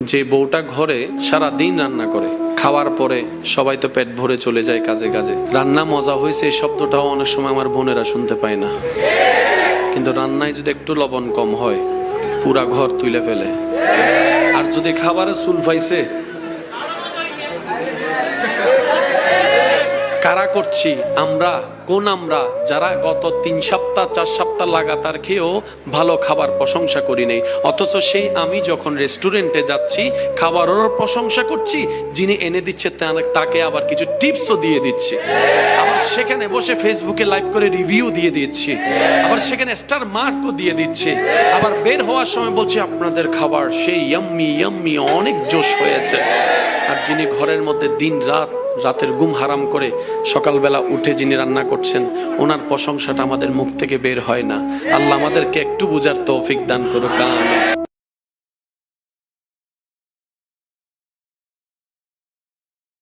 যে বউটা ঘরে সারা দিন রান্না করে, খাওয়ার পরে সবাই তো পেট ভরে চলে যায় কাজে কাজে, রান্না মজা হয়েছে এই শব্দটাও অনেক সময় আমার বোনেরা শুনতে পায় না। কিন্তু রান্নায় যদি একটু লবণ কম হয় পুরা ঘর তুলে ফেলে। আর যদি খাবারে চুল পাইছে, কারা করছি আমরা? কোন আমরা যারা গত 3 সপ্তাহ 4 সপ্তাহ লাগাতার খেয়েও ভালো খাবার প্রশংসা করি নাই, অথচ সেই আমি যখন রেস্টুরেন্টে যাচ্ছি খাবারেরও প্রশংসা করছি, যিনি এনে দিচ্ছে তাকে আবার কিছু টিপসও দিয়ে দিচ্ছি, আবার সেখানে বসে ফেসবুকে লাইভ করে রিভিউ দিয়ে দিচ্ছি, আবার সেখানে স্টার মার্কও দিয়ে দিচ্ছি, আবার বের হওয়ার সময় বলছি আপনাদের খাবার সেই ইয়াম্মি ইয়াম্মি অনেক জোশ হয়েছে। আর যিনি ঘরের মধ্যে দিন রাতের ঘুম হারাম করে সকালবেলা উঠে যিনি রান্না করছেন, ওনার প্রশংসাটা আমাদের মুখ থেকে বের হয় না। আল্লাহ আমাদেরকে একটু বুঝার তৌফিক দান করুক। আমিন।